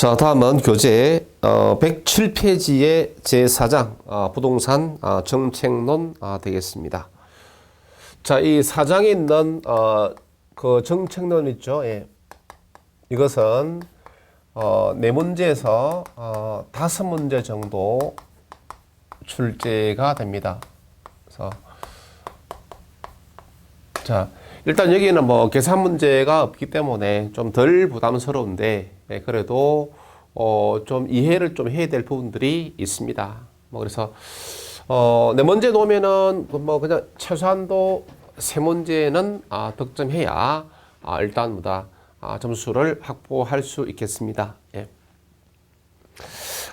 자, 다음은 교재 107페이지의 제4장 부동산 정책론 되겠습니다. 자, 이 4장에 있는 그 정책론 있죠. 예. 이것은 4문제에서 5문제 정도 출제가 됩니다. 그래서 자, 일단 여기는 뭐 계산 문제가 없기 때문에 좀 덜 부담스러운데, 예, 그래도 좀 이해를 좀 해야 될 부분들이 있습니다. 뭐 그래서 네 문제 놓으면은 뭐 그냥 최소한도 3문제는 득점해야 일단 뭐다 점수를 확보할 수 있겠습니다. 예.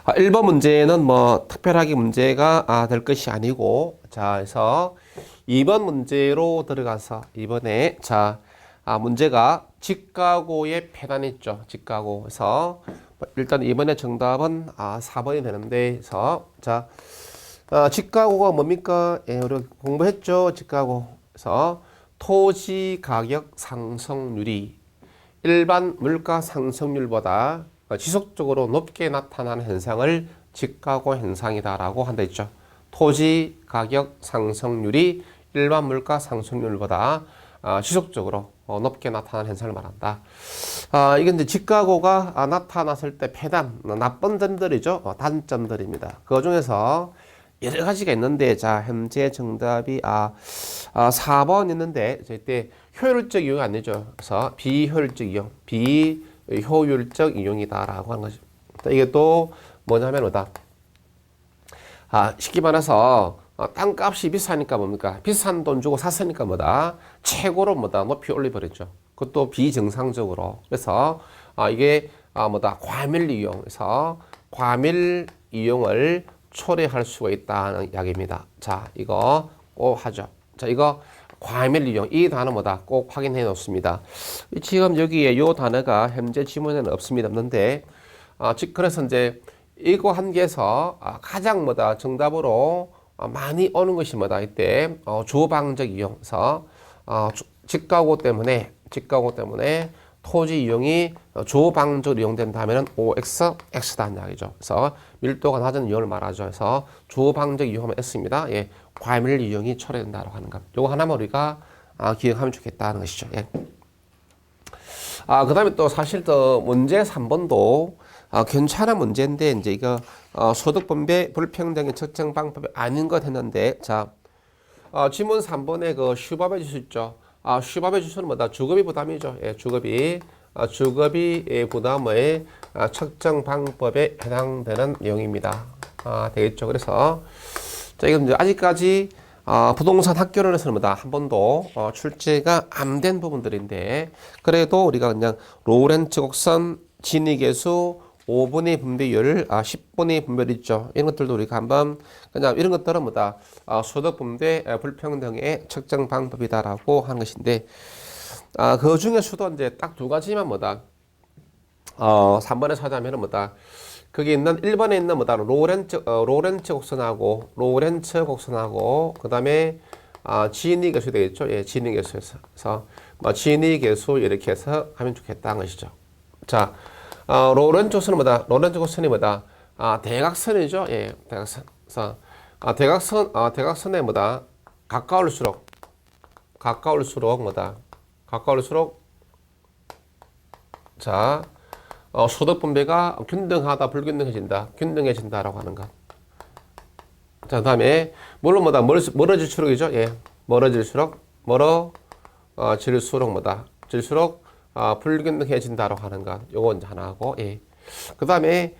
1번 문제는 뭐 특별하게 문제가 될 것이 아니고, 자, 그래서 2번 문제로 들어가서 이번에 자, 문제가 직가고의 폐단했죠. 직가고. 그래서 일단 이번에 정답은 4번이 되는데, 그래서 자, 직가고가 뭡니까? 예, 우리 공부했죠. 직가고. 그래서 토지 가격 상승률이 일반 물가 상승률보다 지속적으로 높게 나타나는 현상을 직가고 현상이다라고 한다 했죠. 토지 가격 상승률이 일반 물가 상승률보다 지속적으로 높게 나타나는 현상을 말한다. 이게 이제 직가고가 나타났을 때 폐단, 나쁜 점들이죠. 단점들입니다. 그 중에서 여러 가지가 있는데, 자, 현재 정답이 4번 있는데, 이때 효율적 이용이 안 되죠. 그래서 비효율적 이용, 비효율적 이용이다라고 하는 거죠. 이게 또 뭐냐면 뭐다. 쉽게 말해서 땅값이 비싸니까 뭡니까? 비싼 돈 주고 샀으니까 뭐다? 최고로 뭐다? 높이 올려버렸죠. 그것도 비정상적으로. 그래서 이게 뭐다? 과밀 이용해서 과밀 이용을 초래할 수가 있다는 이야기입니다. 자, 이거 꼭 하죠. 자, 이거 과밀 이용, 이 단어 뭐다? 꼭 확인해 놓습니다. 지금 여기에 이 단어가 현재 지문에는 없습니다. 없는데, 그래서 이제 이거 한 개에서 가장 뭐다? 정답으로 많이 오는 것이 뭐다? 이때 주방적 이용에서 직가고 때문에 토지 이용이 주방적으로 이용된다면 OX, X다는 이야기죠. 그래서 밀도가 낮은 이용을 말하죠. 그래서 주방적 이용하면 S입니다. 예, 과밀 이용이 초래된다고 하는 것. 요거 하나만 우리가 기억하면 좋겠다는 것이죠. 예. 그 다음에 또 사실 또 문제 3번도 괜찮은 문제인데, 이제 이거 소득분배 불평등의 측정 방법이 아닌 것 했는데, 자, 지문 3번에 그 슈밥의 지수 있죠. 슈밥의 지수는 뭐다? 주거비 부담이죠. 예, 주거비 부담의 측정 방법에 해당되는 내용입니다. 되겠죠. 그래서 자, 이건 이제 아직까지 부동산 학교론에서는 뭐다? 한 번도 출제가 안 된 부분들인데, 그래도 우리가 그냥 로렌츠 곡선 진위계수 5분의 분배율, 10분의 분배율 있죠. 이런 것들도 우리가 한번 그냥 이런 것들은 뭐다? 소득 분배 불평등의 측정 방법이다라고 하는 것인데, 그 중에서도 이제 딱 두 가지만 뭐다? 3번에서 하자면은 뭐다? 거기 있는 1번에 있는 뭐다? 로렌츠 곡선하고 그 다음에 진위 계수 되겠죠. 예, 진위 계수에서. 그래서 진위 계수 이렇게 해서 하면 좋겠다는 것이죠. 자, 로렌츠 곡선은 뭐다? 로렌츠 곡선이 뭐다? 대각선이죠. 예, 대각선. 그래서 대각선에 뭐다? 가까울수록 뭐다? 가까울수록 자, 소득 분배가 균등하다, 불균등해진다, 균등해진다라고 하는 것. 자, 그다음에 물론 뭐다? 멀어질수록이죠. 예, 멀어질수록 뭐다? 질수록 불균등해진다라고 하는 것. 요거 이제 하나 하고, 예. 그다음에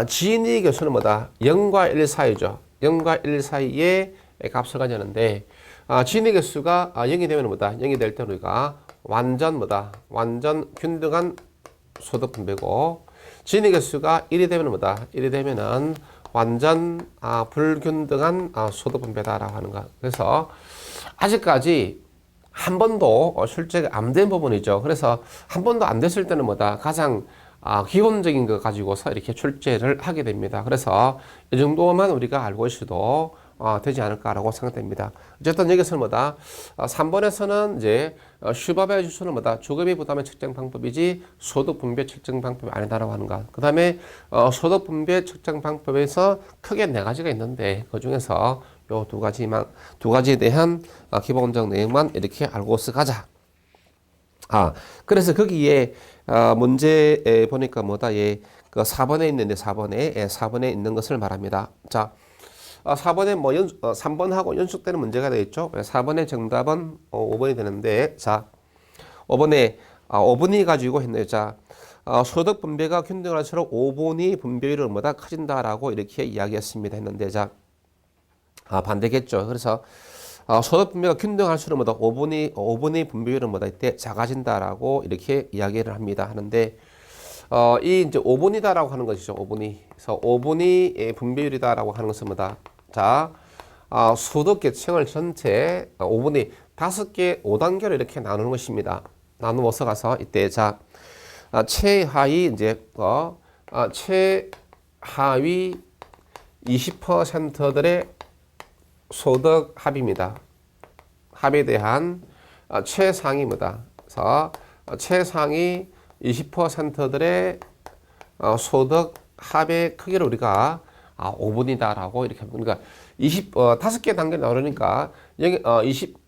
진위 계수는 뭐다? 0과 1 사이죠. 0과 1 사이에 값을 가졌는데, 진위 계수가 0이 되면 뭐다? 0이 될 때 우리가 완전 뭐다? 완전 균등한 소득 분배고, 진위 계수가 1이 되면 뭐다? 1이 되면은 완전 불균등한 소득 분배다라고 하는 것. 그래서 아직까지 한 번도 출제가 안 된 부분이죠. 그래서 한 번도 안 됐을 때는 뭐다? 가장 기본적인 거 가지고서 이렇게 출제를 하게 됩니다. 그래서 이 정도만 우리가 알고 있어도 되지 않을까라고 생각됩니다. 어쨌든 여기서는 뭐다? 3번에서는 이제 슈바베 지수는 뭐다? 주거비 부담의 측정 방법이지 소득 분배 측정 방법이 아니다라고 하는 것. 그 다음에 소득 분배 측정 방법에서 크게 네 가지가 있는데 그 중에서 요 두 가지에 대한 기본적 내용만 이렇게 알고 가자. 그래서 거기에 문제 보니까 뭐다? 그 4번에 있는데 4번에 있는 것을 말합니다. 자, 4번에 뭐 3번하고 연속되는 문제가 되겠죠. 4번의 정답은 5번이 되는데, 자, 5번이 가지고 했네요. 자, 소득 분배가 균등할수록 5번이 분배율은 뭐다? 커진다라고 이렇게 이야기했습니다. 했는데, 자, 반대겠죠. 그래서 소득 분배가 균등할수록 뭐다? 5번의 분배율은 뭐다? 이때 작아진다라고 이렇게 이야기를 합니다. 하는데, 이 이제 5번이다라고 하는 것이죠. 5번이. 그래서 5번이 분배율이다라고 하는 것은 뭐다? 자, 소득 계층을 전체 5번이 5개, 5단계로 이렇게 나누는 것입니다. 나누어서 가서 이때 자, 최하위 이제 최하위 20%들의 소득 합입니다. 합에 대한 최상위입니다. 그래서 최상위 20%들의 소득 합의 크기를 우리가 5분이다라고 이렇게 그러니까 5개 단계 나누니까 여기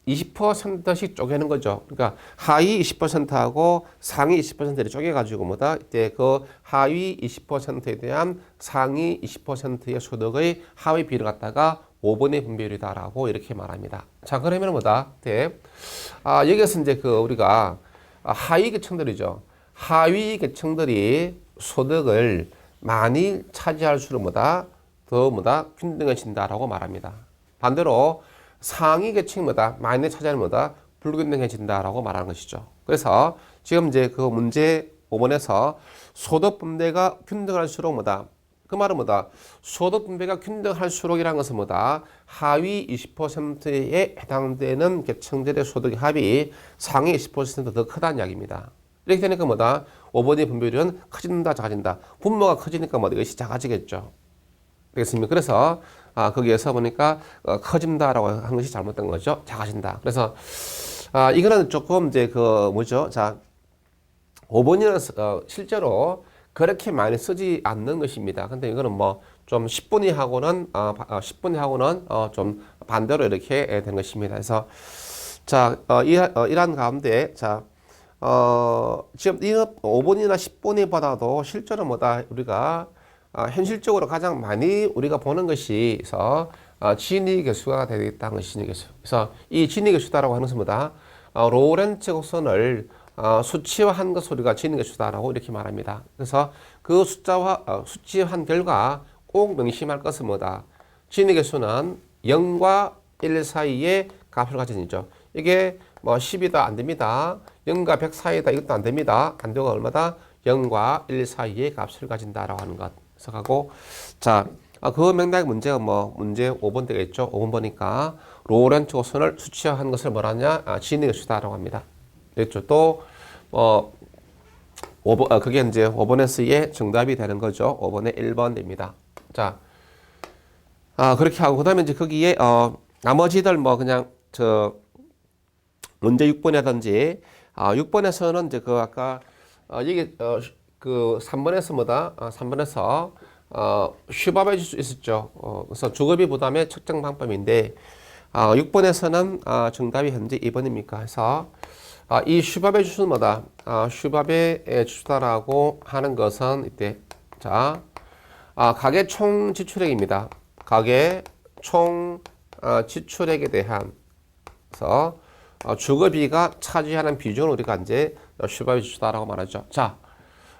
20%씩 쪼개는 거죠. 그러니까 하위 20%하고 상위 20%를 쪼개가지고 뭐다? 이때 그 하위 20%에 대한 상위 20%의 소득의 하위 비를 갖다가 5분의 분배율이다라고 이렇게 말합니다. 자, 그러면 뭐다? 여기서 이제 그 우리가 하위 계층들이죠. 하위 계층들이 소득을 많이 차지할수록 뭐다? 더 뭐다? 균등해진다라고 말합니다. 반대로 상위 계층이 뭐다? 많이 차지하는 뭐다? 불균등해진다라고 말하는 것이죠. 그래서 지금 이제 그 문제 5번에서 소득 분배가 균등할수록 뭐다? 그 말은 뭐다? 소득 분배가 균등할수록이라는 것은 뭐다? 하위 20%에 해당되는 계층들의 소득의 합이 상위 20%더 크다는 이야기입니다. 이렇게 되니까 뭐다? 5번의 분배율은 커진다, 작아진다. 분모가 커지니까 뭐다? 이것이 작아지겠죠. 되겠습니까? 그래서 거기에서 보니까 커진다라고 한 것이 잘못된 거죠. 작아진다. 그래서 이거는 조금 이제 그 뭐죠? 자, 5번이는 실제로 그렇게 많이 쓰지 않는 것입니다. 근데 이거는 뭐 좀 10분위 하고는 좀 반대로 이렇게 된 것입니다. 그래서 자, 이러한 가운데 자, 지금 5번이나 10번이 받아도 실제로 뭐다? 우리가 현실적으로 가장 많이 우리가 보는 것이 진위 계수가 되겠다는 것이 진위 계수. 그래서 이 진위 계수다라고 하는 것은 뭐다? 로렌츠 곡선을 수치화한 것을 우리가 진위 계수다라고 이렇게 말합니다. 그래서 그 수치화한 결과 꼭 명심할 것은 뭐다? 진위 계수는 0과 1 사이의 값을 가진 있죠. 이게 뭐 10이다 안 됩니다. 0과 100 사이다 이것도 안 됩니다. 안 되고 얼마다? 0과 1 사이의 값을 가진다라고 하는 것. 그래서 하고 자, 그 맥락의 문제가 뭐 문제 5번 되겠죠. 5번 보니까 로렌츠 곡선을 수치화한 것을 뭐라냐? 진위 계수다라고 합니다. 됐죠. 또 5번 그게 이제 5번에서의 정답이 되는 거죠. 5번에 1번 됩니다. 자, 그렇게 하고 그다음에 이제 거기에 나머지들 뭐 그냥 문제 6번이라든지 6번에서는 이제 그 아까 여기 그 3번에서 뭐다? 3번에서 슈바베 지수 있었죠. 그래서 주거비 부담의 측정 방법인데 6번에서는 정답이 현재 2번입니까? 해서 이 슈바베 지수는 뭐다? 슈바베 지수다라고 하는 것은 이때 자, 가계 총 지출액입니다. 가계 총 지출액에 대한 그래서 주거비가 차지하는 비중을 우리가 이제 슈바베 지수다라고 말하죠. 자,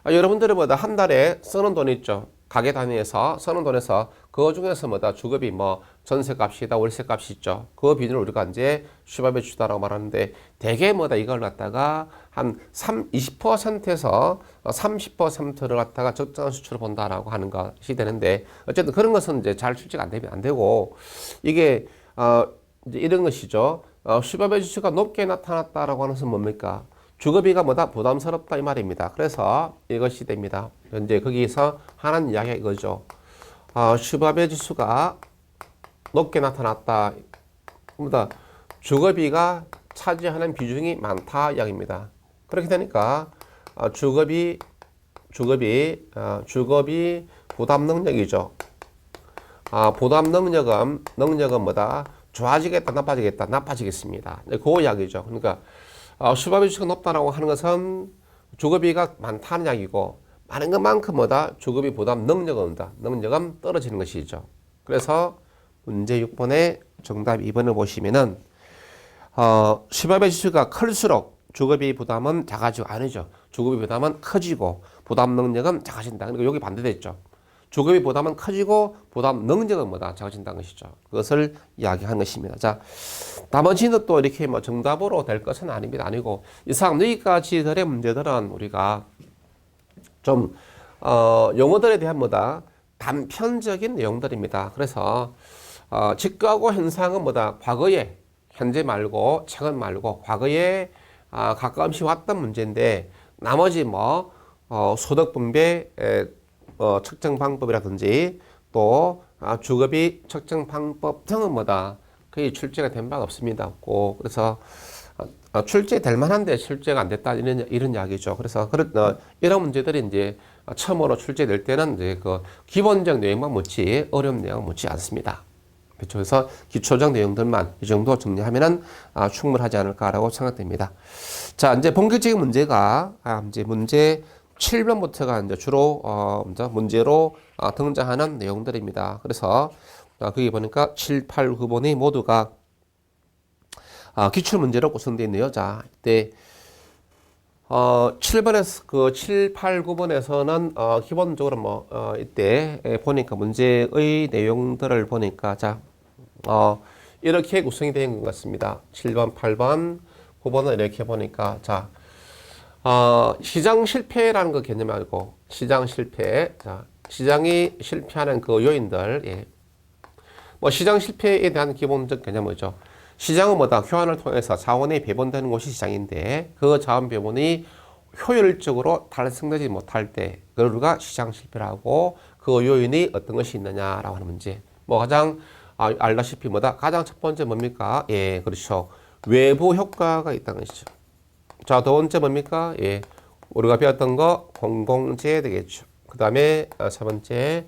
여러분들은 뭐다? 한 달에 쓰는 돈 있죠. 가계 단위에서 쓰는 돈에서 그 중에서 뭐다? 주거비 뭐 전세값이다, 월세값이 있죠. 그 비중을 우리가 이제 슈바베 지수다라고 말하는데 대개 뭐다? 이걸 갖다가 한 20%에서 30%를 갖다가 적정한 수치로 본다라고 하는 것이 되는데 어쨌든 그런 것은 이제 잘 출제가 안 되고 이게 이제 이런 것이죠. 슈바베 지수가 높게 나타났다라고 하는 것은 뭡니까? 주거비가 뭐다? 부담스럽다 이 말입니다. 그래서 이것이 됩니다. 이제 거기서 하는 이야기가 이거죠. 슈바베 지수가 높게 나타났다. 뭐다 주거비가 차지하는 비중이 많다 이야기입니다. 그렇게 되니까 주거비 부담 능력이죠. 부담 능력은 뭐다? 좋아지겠다, 나빠지겠다, 나빠지겠습니다. 그 이야기죠. 그러니까 수입비 수가 높다라고 하는 것은 주거비가 많다는 이야기고 많은 것만큼 뭐다? 주거비 부담 능력은 떨어지는 것이죠. 그래서 문제 6번의 정답 2번을 보시면은 수입비 지수가 클수록 주거비 부담은 작아지고 아니죠. 주거비 부담은 커지고 부담 능력은 작아진다. 그러니까 여기 반대됐죠. 주거비 부담은 커지고 부담 능력은 뭐다? 작아진다는 것이죠. 그것을 이야기한 것입니다. 자, 나머지는 또 이렇게 뭐 정답으로 될 것은 아닙니다. 아니고 이상 여기까지들의 문제들은 우리가 좀 용어들에 대한 뭐다? 단편적인 내용들입니다. 그래서 직구하고 현상은 뭐다? 과거에 현재 말고 최근 말고 과거에 가끔씩 왔던 문제인데 나머지 뭐 소득 분배 측정 방법이라든지 또 주거비 측정 방법 등은 뭐다? 거의 출제가 된 바가 없습니다. 없고 그래서 출제될 만한데 출제가 안 됐다 이런 이야기죠. 그래서 이런 문제들이 이제 처음으로 출제될 때는 이제 그 기본적 내용만 묻지 어려운 내용 묻지 않습니다. 그렇죠. 그래서 기초적 내용들만 이 정도 정리하면은 충분하지 않을까라고 생각됩니다. 자, 이제 본격적인 문제가 이제 문제 7번부터가 이제 주로 문제로 등장하는 내용들입니다. 그래서 거기 보니까 7, 8, 9번이 모두가 기출 문제로 구성되어 있네요. 자, 이때 7번에서 7, 8, 9번에서는 기본적으로 뭐 이때 보니까 문제의 내용들을 보니까 자, 이렇게 구성이 되어 있는 것 같습니다. 7번, 8번, 9번은 이렇게 보니까 자, 시장 실패라는 거 개념 알고 시장 실패. 자, 시장이 실패하는 그 요인들. 예. 뭐 시장 실패에 대한 기본적 개념은 뭐죠? 시장은 뭐다? 교환을 통해서 자원이 배분되는 곳이 시장인데 그 자원 배분이 효율적으로 달성되지 못할 때 그걸 시장 실패라고 그 요인이 어떤 것이 있느냐라고 하는 문제. 뭐 가장 알다시피 뭐다? 가장 첫 번째 뭡니까? 예, 그렇죠. 외부 효과가 있다는 것이죠. 자, 두 번째 뭡니까? 예, 우리가 배웠던 거 공공재 되겠죠. 그 다음에 세 번째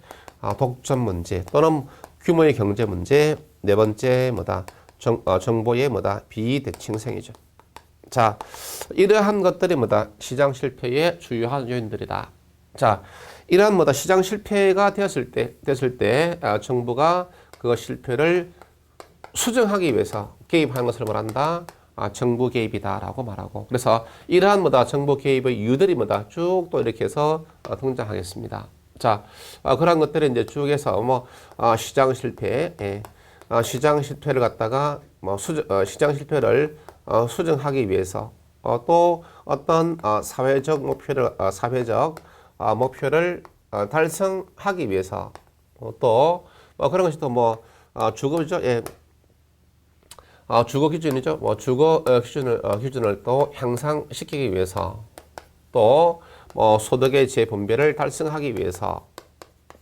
독점 문제 또는 규모의 경제 문제. 네 번째 뭐다? 정보의 뭐다? 비대칭성이죠. 자, 이러한 것들이 뭐다? 시장 실패의 주요한 요인들이다. 자, 이러한 뭐다? 시장 실패가 됐을 때 정부가 그 실패를 수정하기 위해서 개입하는 것을 말한다. 정부 개입이다라고 말하고. 그래서 이러한 뭐다? 정부 개입의 이유들이 뭐다? 쭉 또 이렇게 해서 등장하겠습니다. 자, 그런 것들을 이제 쭉 해서 뭐 시장 실패, 예. 시장 실패를 갖다가 뭐 시장 실패를 수정하기 위해서 또 어떤 사회적 목표를 달성하기 위해서 또 그런 것이 또 뭐 주거죠. 예. 주거 기준이죠. 뭐 주거 기준을 또 향상시키기 위해서 또 뭐 소득의 재분배를 달성하기 위해서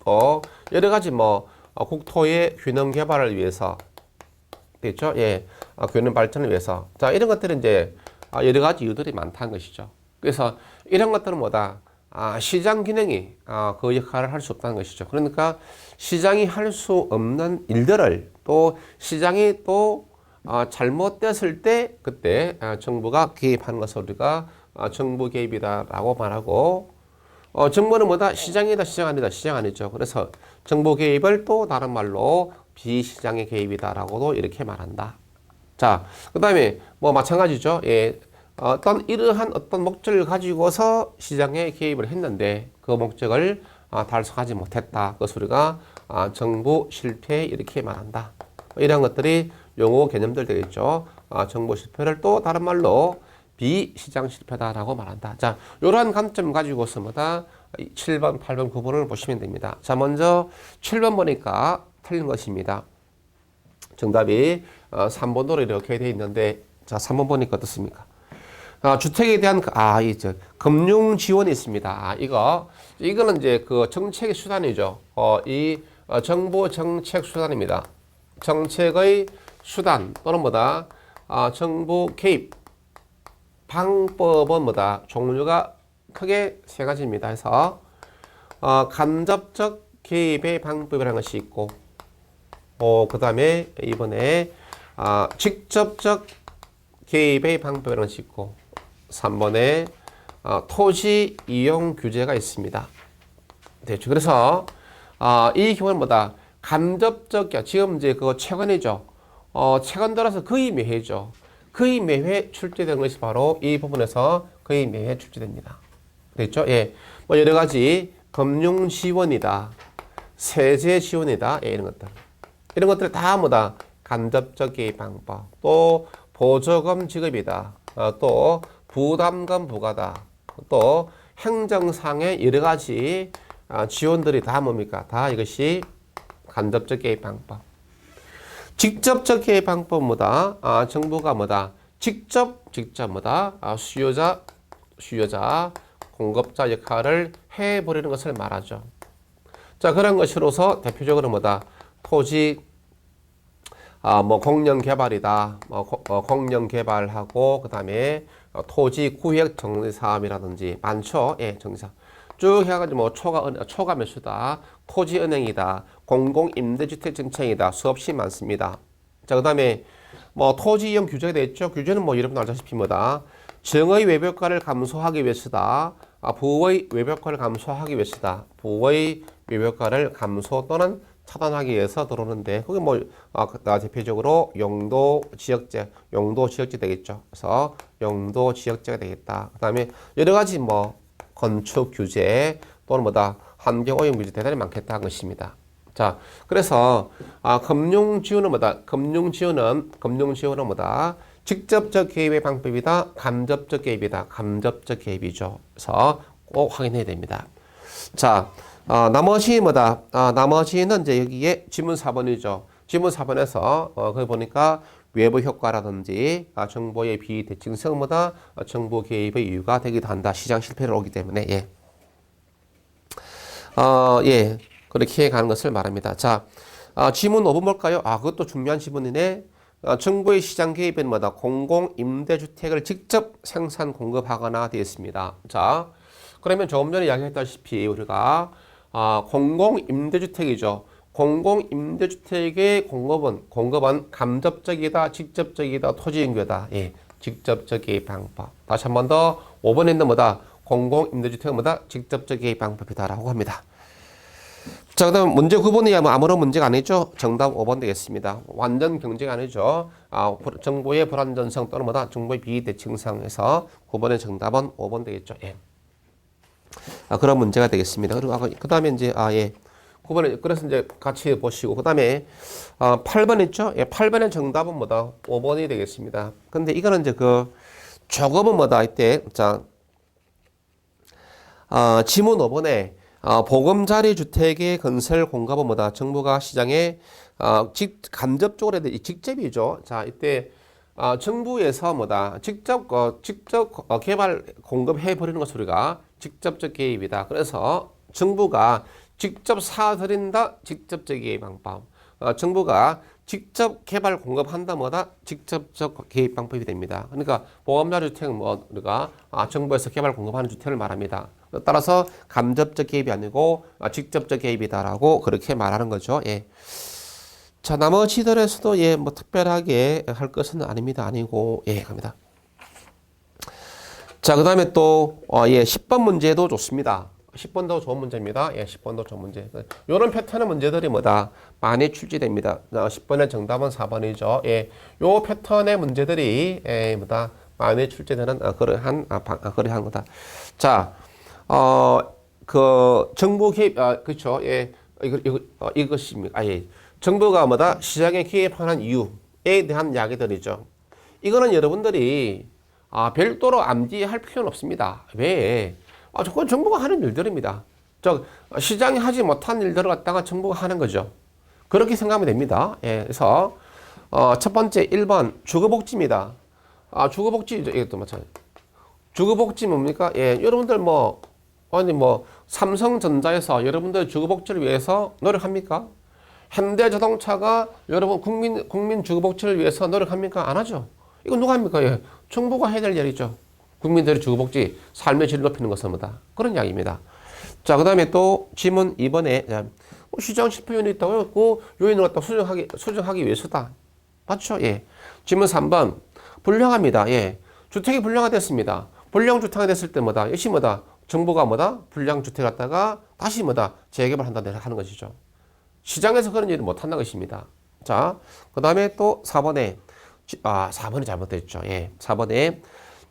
또 여러 가지 뭐 국토의 균형 개발을 위해서 됐죠? 예, 균형 발전을 위해서. 자, 이런 것들은 이제 여러 가지 이유들이 많다는 것이죠. 그래서 이런 것들은 뭐다? 시장 기능이 그 역할을 할 수 없다는 것이죠. 그러니까 시장이 할 수 없는 일들을 또 시장이 또 잘못됐을 때 그때 정부가 개입하는 것을 우리가 정부 개입이다라고 말하고 정부는 뭐다? 시장이다, 시장 아니다, 시장 아니죠. 그래서 정부 개입을 또 다른 말로 비시장의 개입이다라고도 이렇게 말한다. 자, 그 다음에 뭐 마찬가지죠. 예, 이러한 어떤 목적을 가지고서 시장에 개입을 했는데 그 목적을 달성하지 못했다. 그것을 우리가 정부 실패 이렇게 말한다. 이런 것들이 용어 개념들 되겠죠. 정부 실패를 또 다른 말로 비시장 실패다라고 말한다. 자, 이러한 관점 가지고서 뭐다? 7번, 8번, 9번을 보시면 됩니다. 자, 먼저 7번 보니까 틀린 것입니다. 정답이 3번으로 이렇게 되어 있는데, 자, 3번 보니까 어떻습니까? 주택에 대한 금융 지원이 있습니다. 이거는 이제 그 정책의 수단이죠. 이 정부 정책 수단입니다. 정책의 수단 또는 뭐다? 정부 개입 방법은 뭐다? 종류가 크게 세 가지입니다. 해서 간접적 개입의 방법이라는 것이 있고, 그 다음에 이번에 직접적 개입의 방법이라는 것이 있고, 3번에 토지 이용 규제가 있습니다. 됐죠. 그래서 이 경우는 뭐다? 간접적, 지금 이제 그거 최근이죠. 최근 들어서 거의 매해죠. 거의 매해 출제되는 것이 바로 이 부분에서 거의 매해 출제됩니다. 됐죠? 예. 뭐 여러 가지 금융 지원이다, 세제 지원이다, 예, 이런 것들. 이런 것들 다 뭐다? 간접적 개입 방법. 또 보조금 지급이다. 또 부담금 부과다. 또 행정상의 여러 가지 지원들이 다 뭡니까? 다 이것이 간접적 개입 방법. 직접적 개입 방법은 뭐다? 정부가 뭐다? 직접 뭐다? 수요자, 공급자 역할을 해버리는 것을 말하죠. 자, 그런 것으로서 대표적으로 뭐다? 토지, 뭐 공영 개발이다. 공영 개발하고 그 다음에 토지 구획 정리 사업이라든지 많죠. 예, 정사. 쭉 해가지고 뭐 초과 매수다, 토지 은행이다, 공공 임대주택 정책이다, 수없이 많습니다. 자, 그 다음에 뭐 토지 이용 규제가 됐죠. 규제는 뭐 여러분 알다시피 뭐다? 정의 외벽화를 감소하기 위해서다. 부의 외벽화를 감소하기 위해서다. 부의 외벽화를 감소 또는 차단하기 위해서 들어오는데, 그게 뭐 대표적으로 용도 지역제 되겠죠. 그래서 용도 지역제가 되겠다. 그 다음에 여러 가지 뭐 건축 규제 또는 뭐다? 환경 오염 규제 대단히 많겠다는 것입니다. 자, 그래서 금융 지원은 뭐다? 금융 지원은 뭐다? 직접적 개입의 방법이다. 간접적 개입이다. 간접적 개입이죠. 그래서 꼭 확인해야 됩니다. 자, 나머지 뭐다? 나머지는 이제 여기에 지문 4번이죠. 지문 4번에서 거기 보니까 외부 효과라든지 정보의 비대칭성보다 정보 개입의 이유가 되기도 한다. 시장 실패를 오기 때문에 예. 예. 그렇게 가는 것을 말합니다. 자, 지문 5번 볼까요? 그것도 중요한 지문이네. 정부의 시장 개입은 뭐다? 공공 임대주택을 직접 생산 공급하거나 되어 있습니다. 자, 그러면 조금 전에 이야기했다시피 우리가 공공 임대주택이죠. 공공 임대주택의 공급은 간접적이다, 직접적이다, 토지 인규다. 예, 직접적 개입 방법. 다시 한 번 더 5번에 있는 뭐다? 공공 임대주택은 뭐다? 직접적 개입 방법이다라고 합니다. 자, 그 다음 문제 9번이 아무런 문제가 아니죠. 정답 5번 되겠습니다. 완전 경제가 아니죠. 정보의 불안전성 또는 뭐다? 정보의 비대칭성에서 9번의 정답은 5번 되겠죠. 예. 그런 문제가 되겠습니다. 그리고 그 다음에 이제 예. 9번에 그래서 이제 같이 보시고 그 다음에 8번 있죠. 예, 8번의 정답은 뭐다? 5번이 되겠습니다. 근데 이거는 이제 조금은 뭐다? 이때 자, 지문 5번에 보금자리 주택의 건설 공급은 뭐다? 정부가 시장에 간접적으로 해야 직접이죠. 자, 이때 정부에서 뭐다? 직접 개발 공급해 버리는 것을 우리가 직접적 개입이다. 그래서 정부가 직접 사들인다. 직접적 개입 방법. 정부가 직접 개발 공급한다. 뭐다? 직접적 개입 방법이 됩니다. 그러니까 보금자리 주택은 우리가 정부에서 개발 공급하는 주택을 말합니다. 따라서 간접적 개입이 아니고 직접적 개입이다라고 그렇게 말하는 거죠. 예. 자, 나머지들에서도 예, 뭐 특별하게 할 것은 아닙니다. 아니고 예, 갑니다. 자, 그 다음에 또 예, 10번 문제도 좋습니다. 10번도 좋은 문제입니다. 예, 10번도 좋은 문제. 이런 패턴의 문제들이 뭐다? 많이 출제됩니다. 10번의 정답은 4번이죠. 예, 요 패턴의 문제들이 뭐다? 많이 출제되는 그러한 거다. 자, 정부 개입, 그렇죠. 예, 이것입니다. 예. 정부가 뭐다? 시장에 개입하는 이유에 대한 이야기들이죠. 이거는 여러분들이 별도로 암기할 필요는 없습니다. 왜? 그건 정부가 하는 일들입니다. 시장이 하지 못한 일들을 갖다가 정부가 하는 거죠. 그렇게 생각하면 됩니다. 예, 그래서 첫 번째 1번 주거복지입니다. 주거복지 이것도 마찬가지. 주거복지 뭡니까? 예, 여러분들 삼성전자에서 여러분들 주거복지를 위해서 노력합니까? 현대자동차가 여러분 국민 주거복지를 위해서 노력합니까? 안 하죠. 이거 누가 합니까? 예. 정부가 해야 될 일이죠. 국민들의 주거복지, 삶의 질을 높이는 것은 뭐다? 그런 이야기입니다. 자, 그 다음에 또 지문 2번에 시장 실패 요인이 있다고 그 요인을 갖다 수정하기 위해서다. 맞죠? 예. 지문 3번 불량합니다. 예. 주택이 불량화됐습니다. 불량주택이 됐을 때 뭐다? 역시 뭐다? 정부가 뭐다? 불량주택을 갖다가 다시 뭐다? 재개발한다 하는 것이죠. 시장에서 그런 일을 못 한다는 것입니다. 자, 그 다음에 또 4번에 4번이 잘못됐죠. 예. 4번에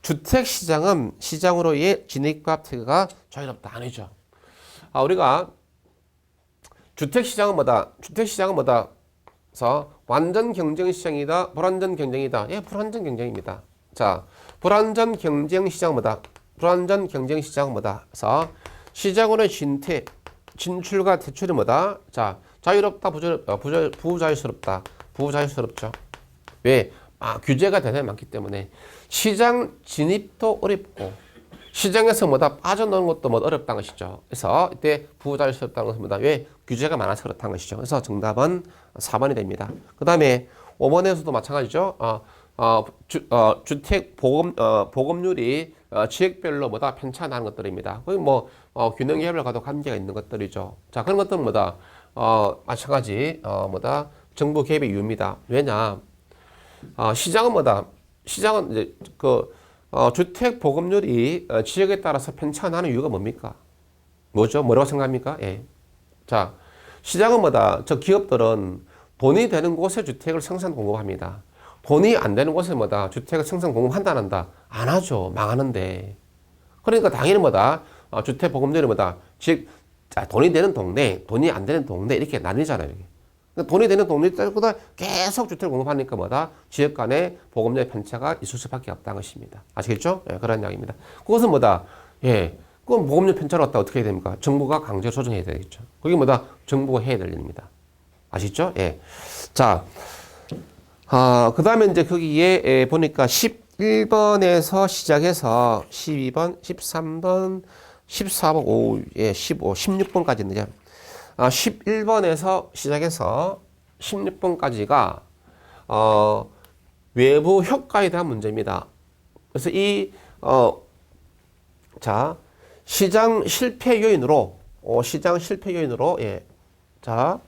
주택시장은 시장으로의 진입과 퇴거가 자유롭다. 아니죠. 우리가 주택시장은 뭐다? 주택시장은 뭐다? 그래서 완전 경쟁 시장이다. 불완전 경쟁이다. 예, 불완전 경쟁입니다. 자, 불완전 경쟁 시장은 뭐다? 불완전 경쟁 시장은 뭐다? 그래서 시장으로의 진출과 퇴출이 뭐다? 자, 자유롭다, 부자유스럽다. 부자유스럽죠. 왜? 규제가 대단히 많기 때문에 시장 진입도 어렵고 시장에서 뭐다 빠져나오는 것도 뭐 어렵다는 것이죠. 그래서 이때 부자유스럽다는 것은 뭐다? 왜? 규제가 많아서 그렇다는 것이죠. 그래서 정답은 4번이 됩니다. 그 다음에 5번에서도 마찬가지죠. 주택 보급률이 지역별로 뭐다 편차나는 것들입니다. 거의 뭐 균형 개발과도 관계가 있는 것들이죠. 자, 그런 것들은 뭐다? 마찬가지 뭐다? 정부 개입의 이유입니다. 왜냐? 시장은 뭐다? 시장은 이제 주택 보급률이 지역에 따라서 편차나는 이유가 뭡니까? 뭐죠? 뭐라고 생각합니까? 예. 자, 시장은 뭐다? 저 기업들은 돈이 되는 곳에 주택을 생산 공급합니다. 돈이 안 되는 곳에 뭐다? 주택을 생산 공급한다 안 한다? 안 하죠. 망하는데. 그러니까 당연히 뭐다? 주택 보급률이 뭐다? 돈이 되는 동네, 돈이 안 되는 동네 이렇게 나뉘잖아요. 그러니까 돈이 되는 동네보다 계속 주택을 공급하니까 뭐다? 지역 간의 보급률의 편차가 있을 수밖에 없다는 것입니다. 아시겠죠? 예, 그런 이야기입니다. 그것은 뭐다? 예, 그건 보급률 편차를 갖다 어떻게 해야 됩니까? 정부가 강제로 조정해야 되겠죠. 그게 뭐다? 정부가 해야 될 일입니다. 아시죠? 예. 자, 그 다음에 이제 거기에 보니까 11번에서 시작해서 12번, 13번, 14번, 15, 16번까지 있는데, 11번에서 시작해서 16번까지가, 외부 효과에 대한 문제입니다. 그래서 시장 실패 요인으로, 예. 자,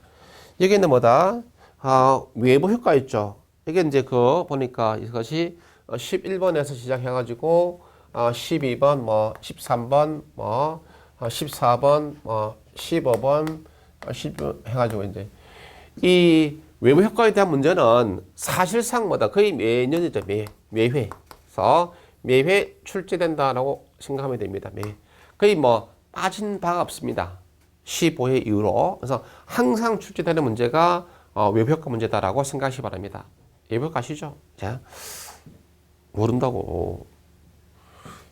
여기는 뭐다? 외부 효과 있죠. 이게 이제 보니까 이것이 11번에서 시작해가지고, 12번, 13번, 14번, 15번, 10번 해가지고 이제 이 외부 효과에 대한 문제는 사실상 뭐다? 거의 매년이죠. 매회. 그래서 매회 출제된다라고 생각하면 됩니다. 거의 빠진 바가 없습니다. 15회 이후로. 그래서 항상 출제되는 문제가 외부 효과 문제다라고 생각하시기 바랍니다. 외부 효과 아시죠? 자, 모른다고.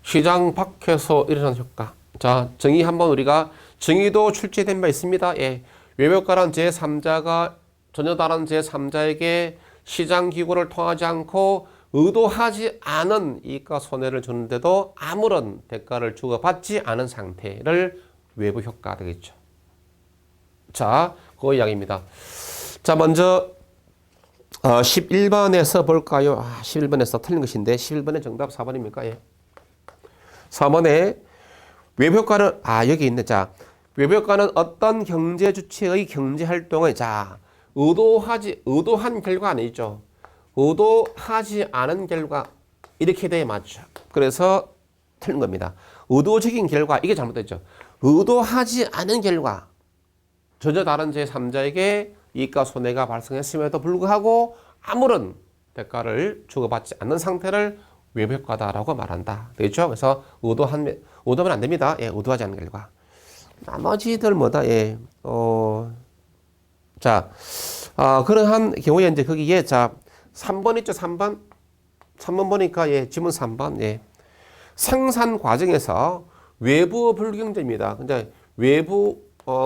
시장 밖에서 일어나는 효과. 자, 정의 한번 우리가 정의도 출제된 바 있습니다. 예. 외벽가란 제3자가 전혀 다른 제3자에게 시장 기구를 통하지 않고 의도하지 않은 이익과 손해를 주는데도 아무런 대가를 주고받지 않은 상태를 외부 효과 되겠죠. 자, 그 이야기입니다. 자, 먼저 11번에서 볼까요? 11번에서 틀린 것인데 11번의 정답 4번입니까? 예. 4번에 외부효과는 여기 있네. 자, 외부효과는 어떤 경제 주체의 경제 활동을 의도한 결과 아니죠. 의도하지 않은 결과 이렇게 돼야 맞죠. 그래서 틀린 겁니다. 의도적인 결과 이게 잘못됐죠. 의도하지 않은 결과 전혀 다른 제3자에게 이익과 손해가 발생했음에도 불구하고 아무런 대가를 주고받지 않는 상태를 외부효과다라고 말한다. 되겠죠? 그래서 의도하면 안 됩니다. 예, 의도하지 않는 결과. 나머지들 뭐다? 예, 자, 그러한 경우에 이제 거기에 3번 있죠? 3번 보니까 예, 지문 3번 예, 생산 과정에서 외부 불경제입니다. 근데 외부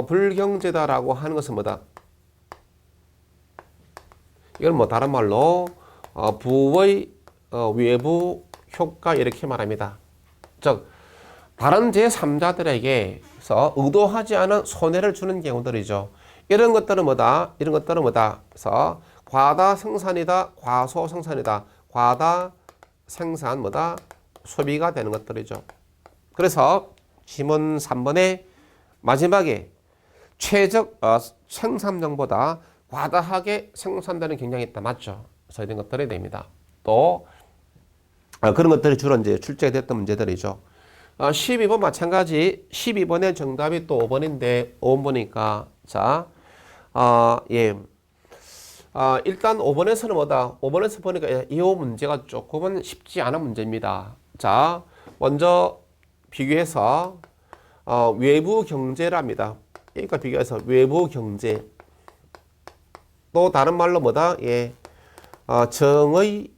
불경제다라고 하는 것은 뭐다? 이건 다른 말로 부의 외부 효과 이렇게 말합니다. 즉 다른 제3자들에게서 의도하지 않은 손해를 주는 경우들이죠. 이런 것들은 뭐다? 이런 것들은 뭐다? 그래서 과다 생산이다, 과소 생산이다. 과다 생산 뭐다? 소비가 되는 것들이죠. 그래서 지문 3번에 마지막에 최적 생산량보다 과다하게 생산되는 경향이 있다. 맞죠? 그래서 이런 것들이 됩니다. 또 그런 것들이 주로 이제 출제됐던 문제들이죠. 12번 마찬가지. 12번의 정답이 또 5번인데 5번 보니까 자, 예. 일단 5번에서는 뭐다? 5번에서 보니까 이 문제가 조금은 쉽지 않은 문제입니다. 자, 먼저 비교해서 외부 경제랍니다. 그러니까 비교해서 외부 경제. 또 다른 말로 뭐다? 예. 정의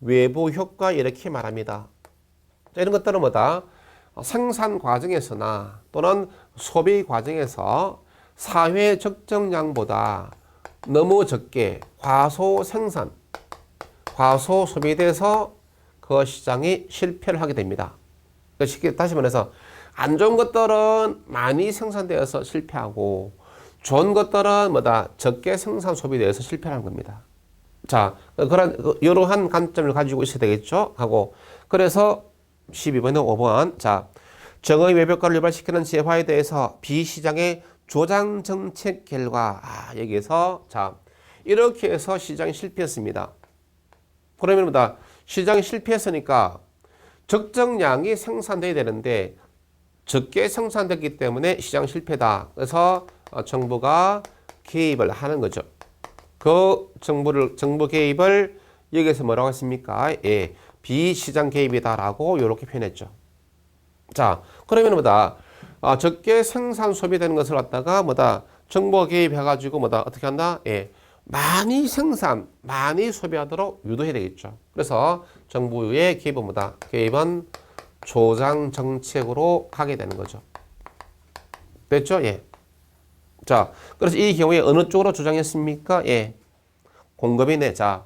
외부 효과 이렇게 말합니다. 자, 이런 것들은 뭐다? 생산 과정에서나 또는 소비 과정에서 사회 적정량보다 너무 적게 과소 생산, 과소 소비돼서 그 시장이 실패를 하게 됩니다. 쉽게 다시 말해서 안 좋은 것들은 많이 생산되어서 실패하고 좋은 것들은 뭐다? 적게 생산 소비되어서 실패하는 겁니다. 자, 이러한 관점을 가지고 있어야 되겠죠? 하고 그래서 12번에 5번. 자, 정의 외벽화를 유발시키는 재화에 대해서 비시장의 조장 정책 결과. 여기에서 자, 이렇게 해서 시장이 실패했습니다. 그러면 뭐다? 시장이 실패했으니까 적정량이 생산돼야 되는데 적게 생산됐기 때문에 시장 실패다. 그래서 정부가 개입을 하는 거죠. 그 정부 개입을 여기에서 뭐라고 했습니까? 예, 비시장 개입이다라고 이렇게 표현했죠. 자, 그러면 뭐다? 적게 생산 소비되는 것을 갖다가 뭐다? 정부가 개입해가지고 뭐다? 어떻게 한다? 예, 많이 생산, 많이 소비하도록 유도해야 되겠죠. 그래서 정부의 개입은 뭐다? 개입은 조장 정책으로 하게 되는 거죠. 됐죠? 예. 자, 그래서 이 경우에 어느 쪽으로 조장했습니까? 예. 공급이네. 자,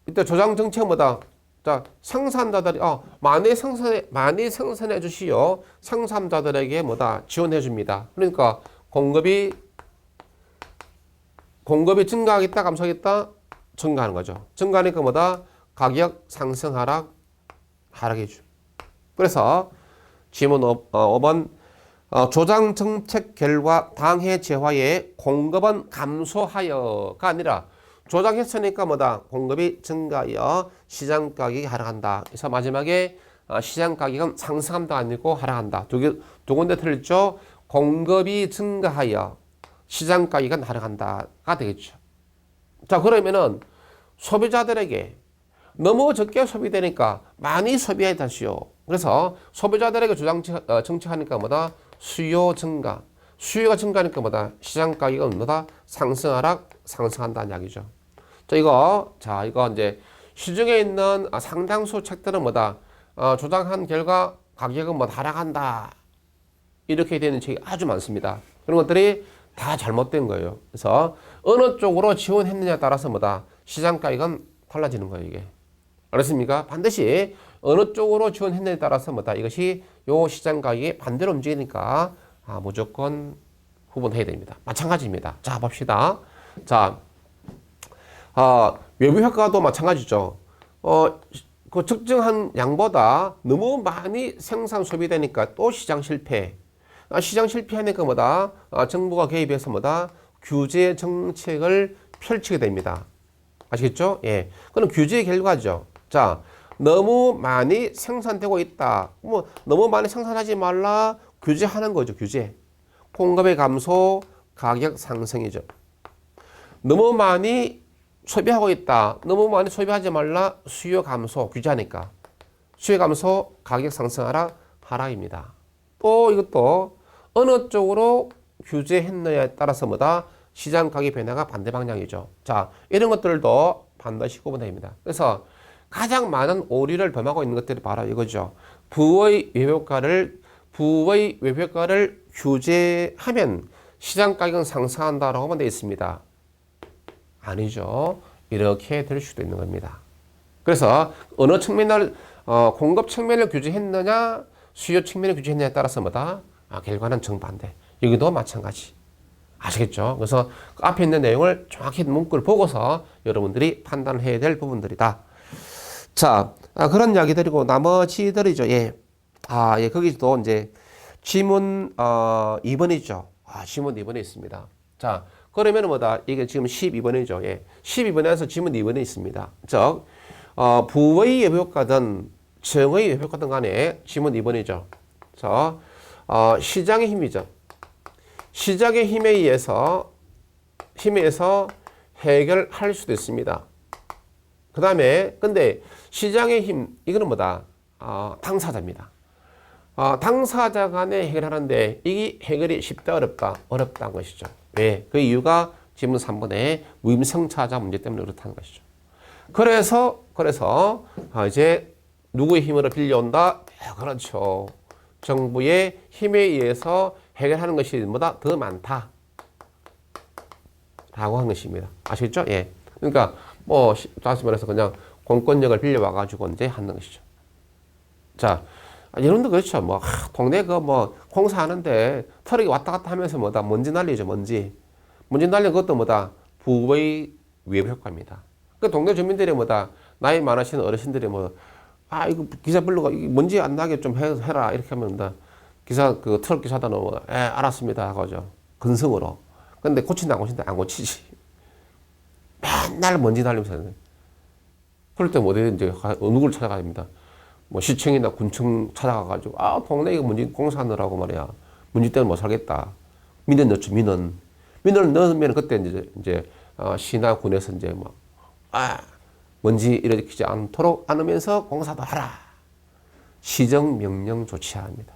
이때 조장 정책은 뭐다? 자, 생산자들이, 많이 생산해 주시오. 생산자들에게 뭐다? 지원해 줍니다. 그러니까 공급이 증가하겠다, 감소하겠다? 증가하는 거죠. 증가하니까 뭐다? 가격 상승 하락이죠. 그래서 지문 5번 조장 정책 결과 당해 재화의 공급은 감소하여가 아니라 조장했으니까 뭐다? 공급이 증가하여 시장 가격이 하락한다. 그래서 마지막에 시장 가격은 상승한다 아니고 하락한다. 두 군데 틀렸죠? 공급이 증가하여 시장 가격은 하락한다가 되겠죠. 자, 그러면은 소비자들에게 너무 적게 소비되니까 많이 소비해야 다시요. 그래서 소비자들에게 조장 정책하니까 뭐다? 수요 증가. 수요가 증가하니까 뭐다? 시장 가격은 뭐다? 상승한다는 이야기죠. 이거 이제 시중에 있는 상당수 책들은 뭐다? 조장한 결과 가격은 뭐 하락한다. 이렇게 되는 책이 아주 많습니다. 그런 것들이 다 잘못된 거예요. 그래서 어느 쪽으로 지원했느냐에 따라서 뭐다? 시장 가격은 달라지는 거예요, 이게. 알았습니까? 반드시 어느 쪽으로 지원했느냐에 따라서 뭐다? 이것이 요 시장 가격이 반대로 움직이니까 무조건 구분해야 됩니다. 마찬가지입니다. 자, 봅시다. 자, 외부 효과도 마찬가지죠. 그 적정한 양보다 너무 많이 생산 소비되니까 또 시장 실패. 시장 실패하니까 뭐다? 정부가 개입해서 뭐다? 규제 정책을 펼치게 됩니다. 아시겠죠? 예. 그럼 규제의 결과죠. 자, 너무 많이 생산되고 있다. 뭐 너무 많이 생산하지 말라. 규제하는 거죠. 규제. 공급의 감소, 가격 상승이죠. 너무 많이 소비하고 있다. 너무 많이 소비하지 말라. 수요 감소, 규제하니까. 수요 감소, 가격 상승하라. 하락입니다. 또 이것도 어느 쪽으로 규제했느냐에 따라서 뭐다? 시장 가격 변화가 반대 방향이죠. 자, 이런 것들도 반드시 구분됩니다. 그래서 가장 많은 오류를 범하고 있는 것들이 바로 이거죠. 부의 외효과를 규제하면 시장 가격은 상승한다라고 하면 되어 있습니다. 아니죠. 이렇게 될 수도 있는 겁니다. 그래서 어느 측면을 공급 측면을 규제했느냐, 수요 측면을 규제했느냐에 따라서 뭐다? 결과는 정반대. 여기도 마찬가지. 아시겠죠? 그래서 그 앞에 있는 내용을 정확히 문구를 보고서 여러분들이 판단해야 될 부분들이다. 자, 그런 이야기들이고 나머지들이죠. 예. 예, 거기도 이제 지문 2번이죠. 지문 2번에 있습니다. 자, 그러면 뭐다? 이게 지금 12번이죠. 예. 12번에서 지문 2번에 있습니다. 즉, 부의 예비효과든 정의 예비효과든 간에 지문 2번이죠. 자, 시장의 힘이죠. 시장의 힘에 의해서 해결할 수도 있습니다. 그 다음에, 근데 시장의 힘, 이거는 뭐다? 당사자입니다. 당사자 간에 해결하는데 이게 해결이 쉽다, 어렵다? 어렵다는 것이죠. 왜? 그 이유가 지문 3번의 무임승차자 문제 때문에 그렇다는 것이죠. 그래서, 이제 누구의 힘으로 빌려온다? 그렇죠. 정부의 힘에 의해서 해결하는 것이 뭐다? 더 많다. 라고 한 것입니다. 아시겠죠? 예. 그러니까, 다시 말해서 그냥 공권력을 빌려와가지고 이제 하는 것이죠. 자, 여러분도 그렇죠. 동네 공사하는데 트럭이 왔다 갔다 하면서 먼지 날리죠, 먼지. 먼지 날리는 것도 부의 외부 효과입니다. 그 동네 주민들이 나이 많으신 어르신들이 이거 기사 불러가 먼지 안 나게 좀 해라. 이렇게 하면 트럭 기사단은 알았습니다. 하고죠. 근성으로. 근데 고친다, 안 고치지. 맨날 먼지 날리면서. 그럴 때 이제 누구를 찾아갑니다. 시청이나 군청 찾아가가지고, 동네 이거 먼지 공사하느라고 말이야. 먼지 때문에 못 살겠다. 민원 넣죠, 민원. 민원을 넣으면 그때 이제, 시나 군에서 이제 먼지 일으키지 않으면서 공사도 하라. 시정 명령 조치해야 합니다.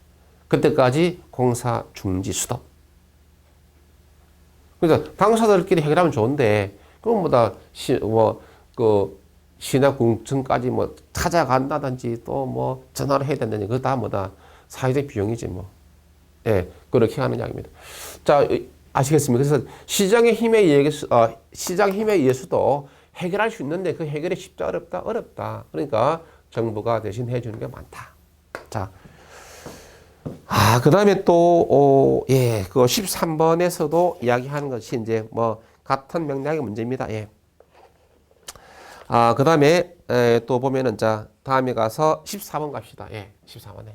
그때까지 공사 중지 스톱. 그러니까 당사자들끼리 해결하면 좋은데, 그럼 시나 군청까지 찾아간다든지 또 전화를 해야 된다든지 그거 다 사회적 비용이지 예, 그렇게 하는 이야기입니다. 자, 아시겠습니까? 그래서 시장의 힘에 의해서도 해결할 수 있는데 그 해결이 쉽다, 어렵다? 어렵다. 그러니까 정부가 대신 해주는 게 많다. 자, 그 다음에 또, 그 13번에서도 이야기하는 것이 이제 같은 맥락의 문제입니다. 예. 그 다음에 또 보면은 다음에 가서 14번 갑시다. 예, 14번에.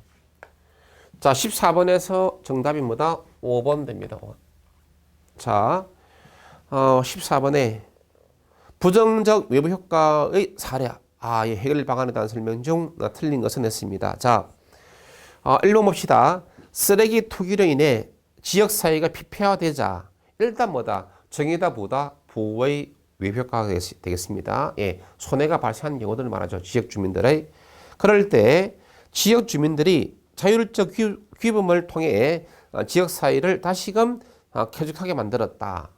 자, 14번에서 정답이 뭐다? 5번 됩니다. 5번. 자, 14번에 부정적 외부 효과의 사례. 이 해결 방안에 대한 설명 중 틀린 것은 했습니다. 자, 1번 봅시다. 쓰레기 투기로 인해 지역 사회가 피폐화되자 일단 정의다 보다 부의 외부 효과가 되겠습니다. 예, 손해가 발생하는 경우들을 말하죠. 지역 주민들의. 그럴 때 지역 주민들이 자율적 귀범을 통해 지역 사회를 다시금 쾌적하게 만들었다.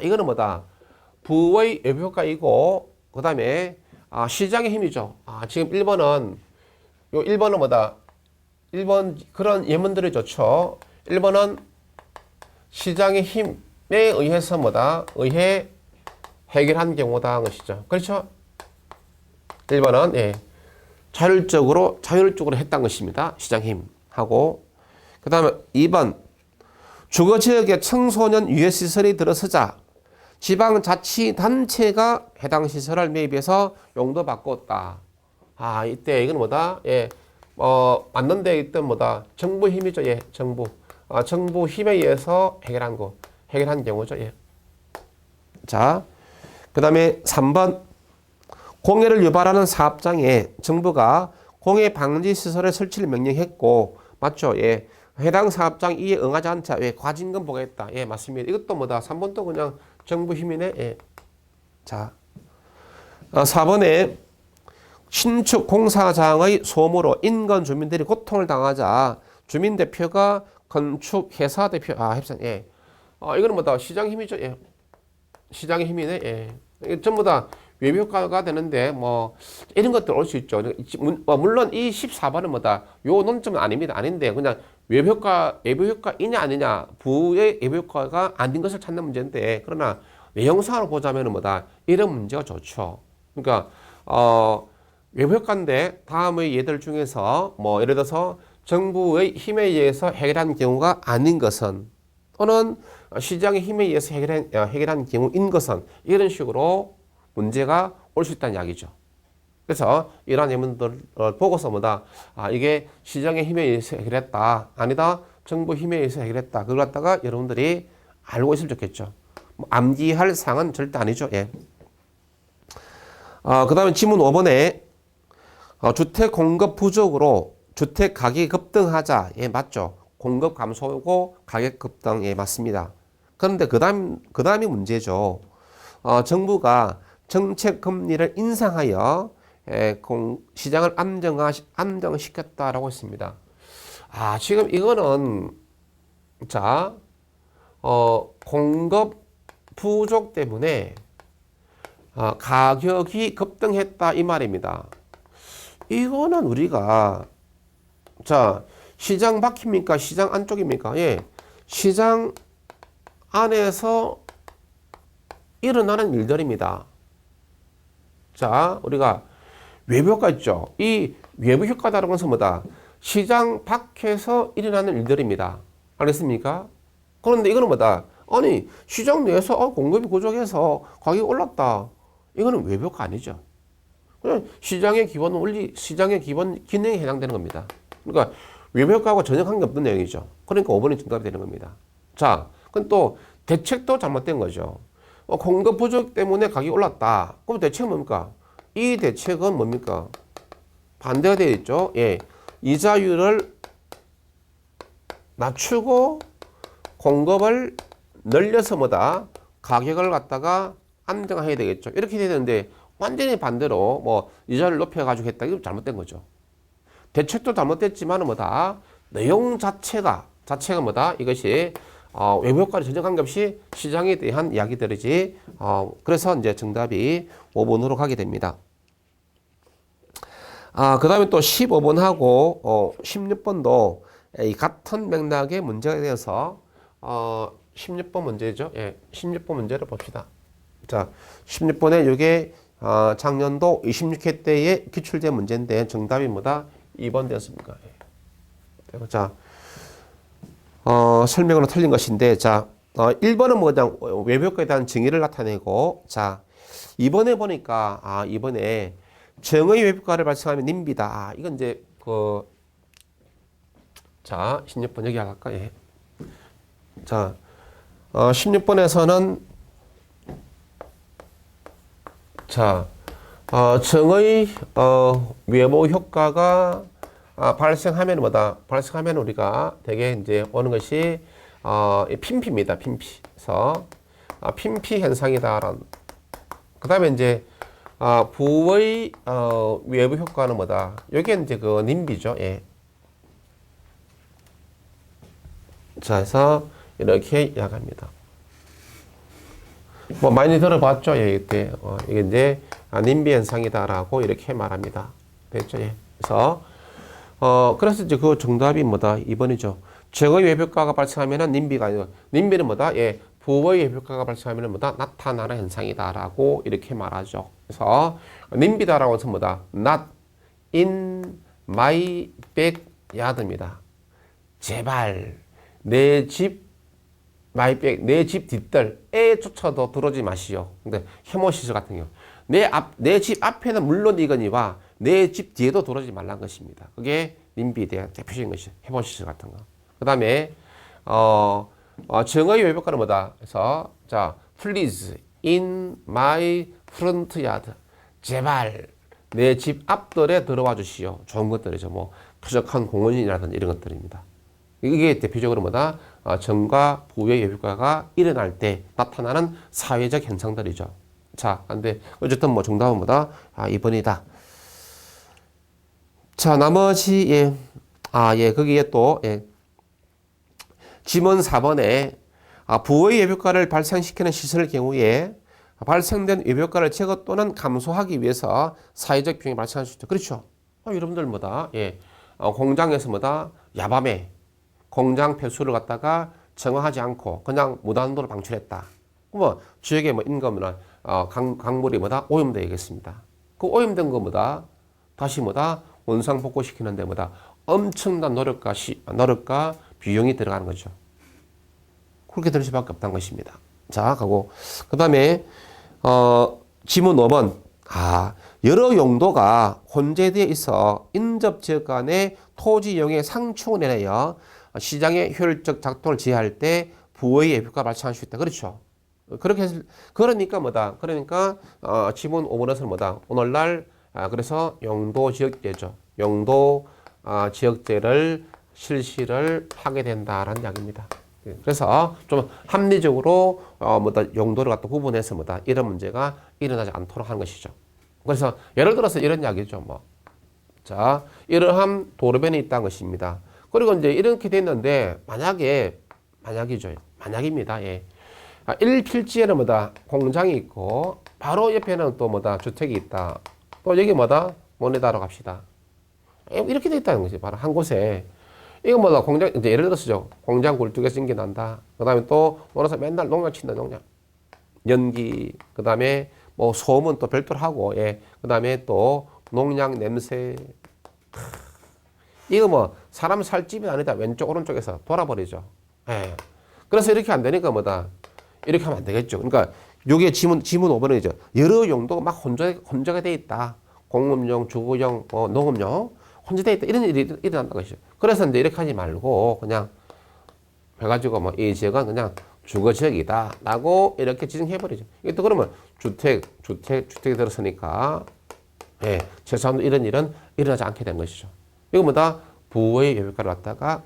이거는 부의 외부 효과이고, 그 다음에 시장의 힘이죠. 지금 1번은 1번 그런 예문들이 좋죠. 1번은 시장의 힘에 의해서 의해 해결한 경우다 것이죠. 그렇죠? 1번은 자율적으로 했다는 것입니다. 시장 힘하고. 그 다음에 2번 주거지역에 청소년 유해시설이 들어서자 지방자치단체가 해당 시설을 매입해서 용도 바꿨다. 이때 이건 맞는 데 있던 정부 힘이죠. 예, 정부. 정부 힘에 의해서 해결한 경우죠. 예. 자, 그 다음에 3번 공해를 유발하는 사업장에 정부가 공해 방지 시설의 설치를 명령했고, 맞죠? 예. 해당 사업장 이에 응하지 않자 과징금 부과했다. 예, 맞습니다. 이것도 3번도 그냥 정부 힘이네. 예. 자, 4번에 신축 공사장의 소음으로 인근 주민들이 고통을 당하자 주민대표가 건축회사 대표, 협상, 예. 이거는 시장 힘이죠. 예. 시장의 힘이네. 예. 전부 다 외부 효과가 되는데 이런 것들 올 수 있죠. 물론 이 14번은 요 논점은 아닙니다. 아닌데 그냥 외부 효과이냐 아니냐, 부의 외부 효과가 아닌 것을 찾는 문제인데, 그러나 내용상으로 보자면은 이런 문제가 좋죠. 그러니까 외부 효과인데 다음의 예들 중에서 예를 들어서 정부의 힘에 의해서 해결한 경우가 아닌 것은 또는 시장의 힘에 의해서 해결한 경우인 것은 이런 식으로 문제가 올 수 있다는 이야기죠. 그래서 이러한 예문들을 보고서 이게 시장의 힘에 의해서 해결했다. 아니다. 정부 힘에 의해서 해결했다. 그걸 갖다가 여러분들이 알고 있으면 좋겠죠. 암기할 사항은 절대 아니죠. 예. 그 다음에 지문 5번에 주택 공급 부족으로 주택 가격이 급등하자. 예, 맞죠. 공급 감소고 가격 급등. 예, 맞습니다. 그런데 그 다음이 문제죠. 정부가 정책 금리를 인상하여 시장을 안정시켰다라고 했습니다. 지금 이거는 공급 부족 때문에 가격이 급등했다 이 말입니다. 이거는 우리가 시장 밖입니까? 시장 안쪽입니까? 예, 시장 안에서 일어나는 일들입니다. 우리가 외부 효과 있죠. 이 외부 효과다라는 것은 시장 밖에서 일어나는 일들입니다. 알겠습니까? 그런데 이거는 아니, 시장 내에서 공급이 부족해서 가격이 올랐다. 이거는 외부 효과 아니죠. 그냥 시장의 기본 원리, 시장의 기본 기능에 해당되는 겁니다. 그러니까 외부 효과하고 전혀 관계없는 내용이죠. 그러니까 5번이 정답이 되는 겁니다. 그럼 또 대책도 잘못된 거죠. 공급 부족 때문에 가격이 올랐다. 그럼 대책은 뭡니까? 이 대책은 뭡니까? 반대가 되어 있죠. 예. 이자율을 낮추고 공급을 늘려서 가격을 갖다가 안정해야 되겠죠. 이렇게 돼야 되는데 완전히 반대로 이자를 높여가지고 했다. 이거 잘못된 거죠. 대책도 잘못됐지만 내용 자체가 이것이 외부 효과를 전혀 관계없이 시장에 대한 이야기들이지. 그래서 이제 정답이 5번으로 가게 됩니다. 그 다음에 또 15번하고 16번도 이 같은 맥락의 문제가 되어서 16번 문제죠. 예, 16번 문제를 봅시다. 16번에 이게 작년도 26회 때에 기출된 문제인데 정답이 2번 되었습니까? 예. 설명으로 틀린 것인데, 1번은 외부 효과에 대한 정의를 나타내고, 2번에 보니까, 이번에 정의 외부 효과를 발생하면 님비다. 이건 이제, 16번 여기 할까? 예. 16번에서는, 정의, 외부 효과가 발생하면 발생하면 우리가 되게 이제 오는 것이 핀피입니다. 핀피. 그래서 핀피 현상이다라는. 그다음에 이제 부의 외부 효과는 여기 이제 그 님비죠. 예. 그래서 이렇게 이야기합니다. 많이 들어봤죠. 예, 이때 이게 이제 님비 현상이다라고 이렇게 말합니다. 됐죠? 예. 그래서 이제 그 정답이 2번이죠. 정의 외부 효과가 발생하면은 님비가 아니고, 님비는 예, 부의 외부 효과가 발생하면은 나타나는 현상이다라고 이렇게 말하죠. 그래서 님비다라고 해서 not in my backyard입니다. 제발 내 집 내 집 뒷뜰에조차도 들어오지 마시오. 근데 헤모시스 같은 경우 내 집 앞에는 물론이거니와 내 집 뒤에도 들어오지 말라는 것입니다. 그게 님비에 대한 대표적인 것이 헤모시스 같은 거. 그 다음에 정의 외부 효과는 그래서 please in my front yard. 제발 내 집 앞뜰에 들어와 주시오. 좋은 것들이죠. 쾌적한 공원이라든지 이런 것들입니다. 이게 대표적으로 정과 부의 외부 효과가 일어날 때 나타나는 사회적 현상들이죠. 근데 어쨌든 정답은 2번이다. 나머지 예, 거기에 또 지문 4번에 부의 외부 효과를 발생시키는 시설의 경우에 발생된 외부 효과를 제거 또는 감소하기 위해서 사회적 비용이 발생할 수 있죠. 그렇죠. 여러분들 예, 공장에서 야밤에 공장 폐수를 갖다가 정화하지 않고 그냥 무단도로 방출했다. 지역의 임금이나 강물이 오염되겠습니다. 그 오염된 거 다시 원상 복구시키는데 엄청난 노력과 비용이 들어가는 거죠. 그렇게 될 수밖에 없다는 것입니다. 자, 가고 그다음에 지문 5번. 여러 용도가 혼재되어 있어 인접 지역 간의 토지 이용의 상충을 인하여 시장의 효율적 작동을 지휘할 때 부의 효과가 발생할 수 있다. 그렇죠. 그러니까 뭐다. 그러니까 지문 5번에서는 뭐다. 오늘날 그래서 용도 지역제죠. 용도 지역제를 실시를 하게 된다라는 이야기입니다. 그래서 좀 합리적으로 뭐다 용도를 갖다 구분해서 뭐다 이런 문제가 일어나지 않도록 하는 것이죠. 그래서 예를 들어서 이런 이야기죠. 뭐. 자, 이러한 도로변이 있다는 것입니다. 그리고 이제 이렇게 됐는데 만약이죠. 만약입니다. 예. 1필지에는 뭐다 공장이 있고 바로 옆에는 또 뭐다 주택이 있다. 또 여기 뭐다 모네다로 갑시다. 이렇게 돼 있다는 거지. 바로 한 곳에. 이거 뭐다 공장 이제 예를 들어서죠. 공장 굴뚝에서 전기 난다. 그다음에 또 원어서 맨날 농약 친다. 농약. 연기. 그다음에 뭐 소음은 또 별도로 하고 예. 그다음에 또 농약 냄새. 이거 뭐 사람 살 집이 아니다. 왼쪽 오른쪽에서 돌아버리죠. 예. 그래서 이렇게 안 되니까 뭐다. 이렇게 하면 안 되겠죠. 그러니까 요게 지문 5번이죠. 여러 용도가 막 혼재가 돼 있다. 공업용, 주거용, 농업용 혼재돼 있다. 이런 일이 일어난다는 것이죠. 그래서 이제 이렇게 하지 말고 그냥 해가지고 뭐 이 지역은 그냥 주거 지역이다라고 이렇게 지정해버리죠. 이게 또 그러면 주택이 들어서니까 예, 최소한 이런 일은 일어나지 않게 된 것이죠. 이거 뭐다 부의 효과를 갖다가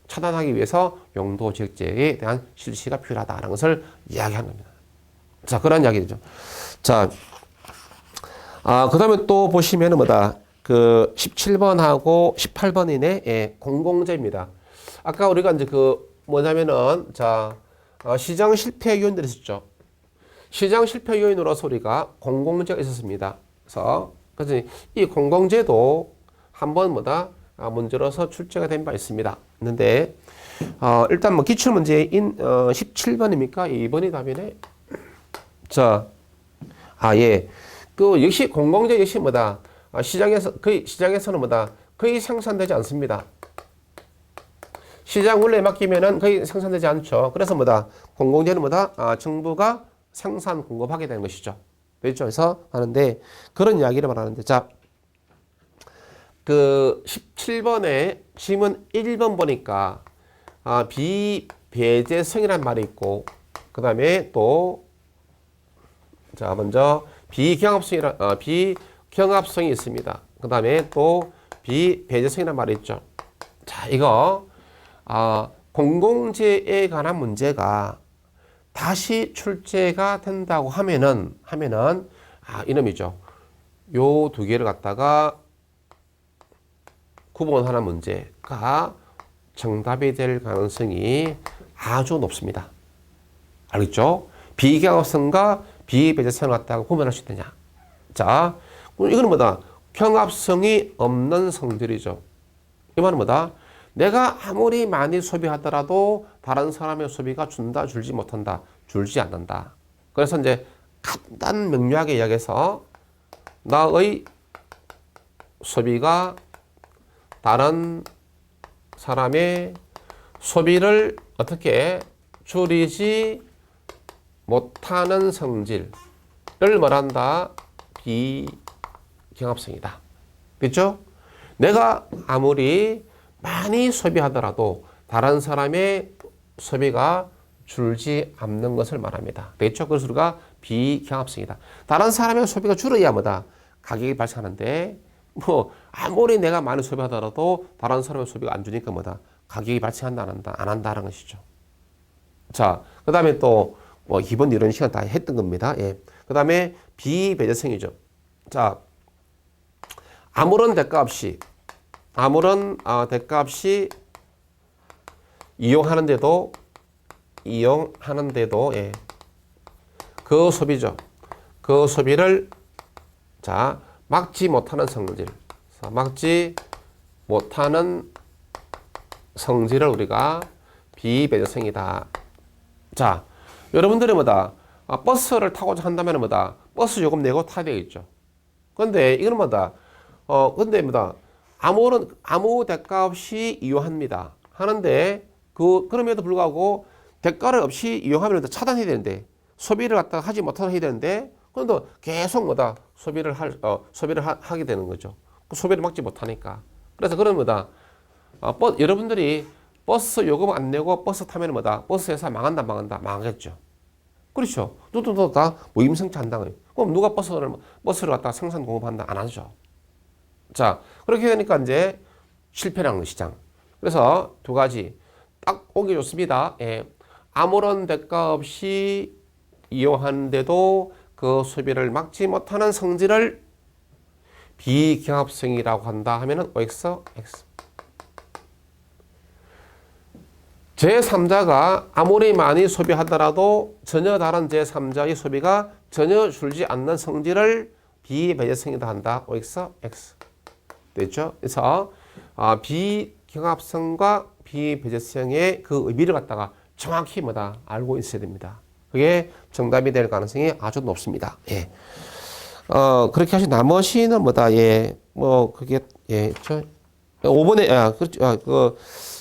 차단하기 위해서 용도 지역제에 대한 실시가 필요하다는 것을 이야기하는 겁니다. 자, 그런 이야기죠. 자, 그 다음에 또 보시면은 뭐다, 17번하고 18번이네, 예, 공공재입니다. 아까 우리가 이제 뭐냐면은, 시장 실패 요인들이 있었죠. 시장 실패 요인으로서 우리가 공공재가 있었습니다. 그래서 이 공공재도 한번 문제로서 출제가 된 바 있습니다. 있는데, 일단 뭐 기출문제인 17번입니까? 2번이 답이네. 자, 예. 역시 공공재 역시 시장에서는 거의 생산되지 않습니다. 시장 원래 맡기면은 거의 생산되지 않죠. 그래서 공공재는 정부가 생산 공급하게 되는 것이죠. 그렇죠? 그래서 하는데, 그런 이야기를 말하는데, 자, 17번에 지문 1번 보니까, 비배제성이라는 말이 있고, 그 다음에 또, 먼저, 비경합성이 있습니다. 그 다음에 또, 비배제성이라는 말이 있죠. 자, 이거, 공공재에 관한 문제가 다시 출제가 된다고 하면은, 이놈이죠. 요 두 개를 갖다가 구분하는 문제가 정답이 될 가능성이 아주 높습니다. 알겠죠? 비경합성과 비배제성을 갖다가 구분할 수 있느냐. 자, 이거는 경합성이 없는 성질이죠. 이 말은 내가 아무리 많이 소비하더라도 다른 사람의 소비가 줄지 못한다. 줄지 않는다. 그래서 이제 간단 명료하게 이야기해서 나의 소비가 다른 사람의 소비를 어떻게 줄이지 못하는 성질을 말한다. 비경합성이다. 그렇죠? 내가 아무리 많이 소비하더라도 다른 사람의 소비가 줄지 않는 것을 말합니다. 그렇죠? 그래서 우리가 비경합성이다. 다른 사람의 소비가 줄어야 가격이 발생하는데 아무리 내가 많이 소비하더라도 다른 사람의 소비가 안 주니까 가격이 발생한다, 안 한다는 것이죠. 자, 그 다음에 또, 기본 이런 시간 다 했던 겁니다. 예. 그 다음에 비배제성이죠. 자, 아무런 대가 없이 이용하는데도, 예. 그 소비죠. 그 소비를, 막지 못하는 성질. 막지 못하는 성질을 우리가 비배제성이다. 자, 여러분들이 버스를 타고자 한다면 버스 요금 내고 타야 되겠죠. 근데 이거는 아무 대가 없이 이용합니다. 하는데, 그럼에도 불구하고 대가를 없이 이용하면 차단해야 되는데 소비를 갖다가 하지 못하게 해야 되는데 그런데 계속 소비를 하게 되는 거죠. 그 소비를 막지 못하니까. 그래서 그런 여러분들이 버스 요금 안 내고 버스 타면 버스 회사 망한다 망하겠죠. 그렇죠. 누구도 다 무임승차 한다. 그럼 누가 버스를 갖다가 생산 공급한다? 안 하죠. 자, 그렇게 되니까 이제 실패라는 시장. 그래서 두 가지 딱 보기 좋습니다. 예. 아무런 대가 없이 이용하는데도 그 소비를 막지 못하는 성질을 비경합성이라고 한다 하면은 OX, X. 제3자가 아무리 많이 소비하더라도 전혀 다른 제3자의 소비가 전혀 줄지 않는 성질을 비배제성이다 한다. OX, X. 됐죠? 그래서 비경합성과 비배제성의 그 의미를 갖다가 정확히 알고 있어야 됩니다. 그게 정답이 될 가능성이 아주 높습니다. 예. 그렇게 하신 나머지는 예. 그게, 예. 5번에,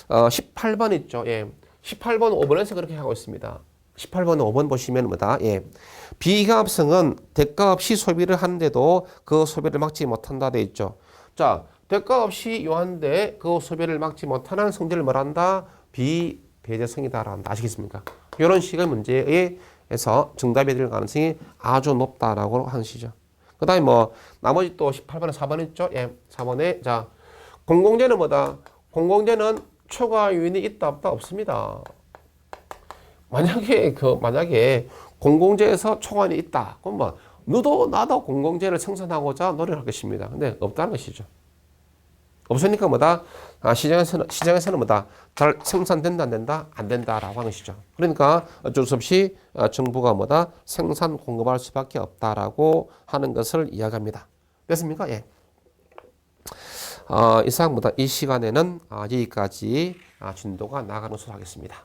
18번 있죠. 예. 18번 5번에서 그렇게 하고 있습니다. 18번 5번 보시면 예. 비경합성은 대가 없이 소비를 하는데도 그 소비를 막지 못한다 돼 있죠. 자, 대가 없이 이용하는데 그 소비를 막지 못하는 성질을 뭐란다? 비배제성이다 한다. 아시겠습니까? 이런 식의 문제에서 정답이 될 가능성이 아주 높다라고 하는 시죠. 그 다음에 나머지 또 18번에 4번 있죠? 예. 4번에, 자, 공공재는 공공재는 초과 요인이 있다, 없다? 없습니다. 만약에 공공재에서 초과요인이 있다. 그럼 너도 나도 공공재를 생산하고자 노력할 것입니다. 근데 없다는 것이죠. 없으니까 시장에서는 잘 생산된다, 안 된다? 안 된다라고 하는 것이죠. 그러니까 어쩔 수 없이 정부가 생산 공급할 수밖에 없다라고 하는 것을 이야기합니다. 됐습니까? 예. 이상 이 시간에는 여기까지 진도가 나가는 수로 하겠습니다.